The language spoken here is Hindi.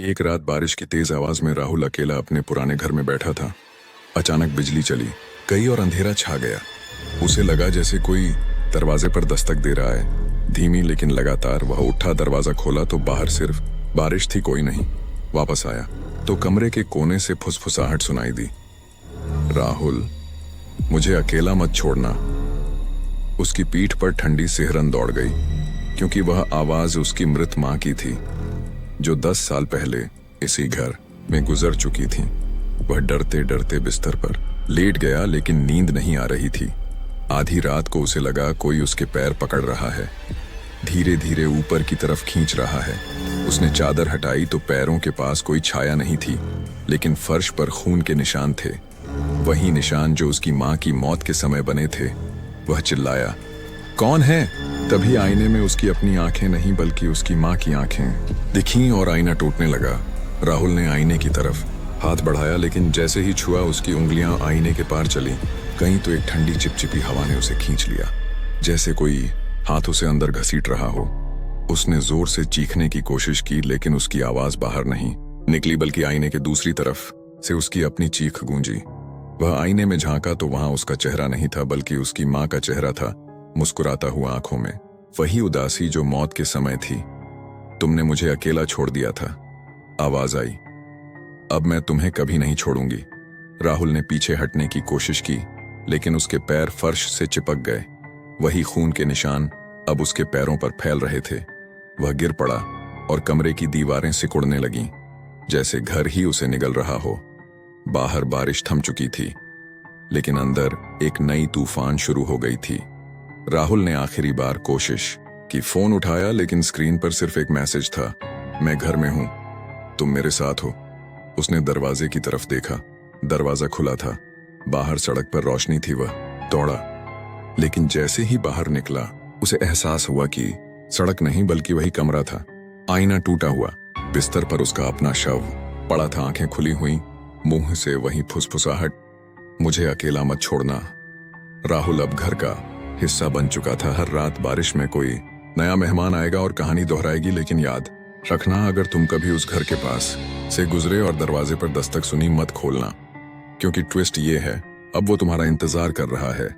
एक रात बारिश की तेज आवाज में राहुल अकेला अपने पुराने घर में बैठा था। अचानक बिजली चली गई और अंधेरा छा गया। उसे लगा जैसे कोई दरवाजे पर दस्तक दे रहा है। धीमी लेकिन लगातार। वह उठा, दरवाजा खोला तो बाहर सिर्फ बारिश थी, कोई नहीं। वापस आया तो कमरे के कोने से फुसफुसाहट सुनाई दी, राहुल मुझे अकेला मत छोड़ना। उसकी पीठ पर ठंडी सिहरन दौड़ गई, क्योंकि वह आवाज उसकी मृत मां की थी, जो 10 साल पहले इसी घर में गुजर चुकी थी। वह डरते डरते बिस्तर पर लेट गया, लेकिन नींद नहीं आ रही थी। आधी रात को उसे लगा कोई उसके पैर पकड़ रहा है, धीरे धीरे ऊपर की तरफ खींच रहा है। उसने चादर हटाई तो पैरों के पास कोई छाया नहीं थी, लेकिन फर्श पर खून के निशान थे, वही निशान जो उसकी मां की मौत के समय बने थे। वह चिल्लाया, कौन है? तभी आईने में उसकी अपनी आंखें नहीं बल्कि उसकी मां की आंखें दिखीं और आईना टूटने लगा। राहुल ने आईने की तरफ हाथ बढ़ाया, लेकिन जैसे ही छुआ उसकी उंगलियां आईने के पार चली। कहीं तो एक ठंडी चिपचिपी हवा ने उसे खींच लिया, जैसे कोई हाथ उसे अंदर घसीट रहा हो। उसने जोर से चीखने की कोशिश की, लेकिन उसकी आवाज बाहर नहीं निकली, बल्कि आईने के दूसरी तरफ से उसकी अपनी चीख गूंजी। वह आईने में झांका तो वहां उसका चेहरा नहीं था, बल्कि उसकी मां का चेहरा था, मुस्कुराता हुआ आंखों में वही उदासी जो मौत के समय थी। तुमने मुझे अकेला छोड़ दिया था, आवाज आई। अब मैं तुम्हें कभी नहीं छोड़ूंगी। राहुल ने पीछे हटने की कोशिश की, लेकिन उसके पैर फर्श से चिपक गए। वही खून के निशान अब उसके पैरों पर फैल रहे थे। वह गिर पड़ा और कमरे की दीवारें सिकुड़ने लगीं, जैसे घर ही उसे निगल रहा हो। बाहर बारिश थम चुकी थी, लेकिन अंदर एक नई तूफान शुरू हो गई थी। राहुल ने आखिरी बार कोशिश की, फोन उठाया, लेकिन स्क्रीन पर सिर्फ एक मैसेज था, मैं घर में हूं, तुम मेरे साथ हो। उसने दरवाजे की तरफ देखा, दरवाजा खुला था, बाहर सड़क पर रोशनी थी। वह दौड़ा, लेकिन जैसे ही बाहर निकला उसे एहसास हुआ कि सड़क नहीं बल्कि वही कमरा था। आईना टूटा हुआ, बिस्तर पर उसका अपना शव पड़ा था, आंखें खुली हुई, मुंह से वही फुसफुसाहट, मुझे अकेला मत छोड़ना। राहुल अब घर का हिस्सा बन चुका था। हर रात बारिश में कोई नया मेहमान आएगा और कहानी दोहराएगी, लेकिन याद रखना, अगर तुम कभी उस घर के पास से गुजरे और दरवाजे पर दस्तक सुनी, मत खोलना, क्योंकि ट्विस्ट ये है, अब वो तुम्हारा इंतजार कर रहा है।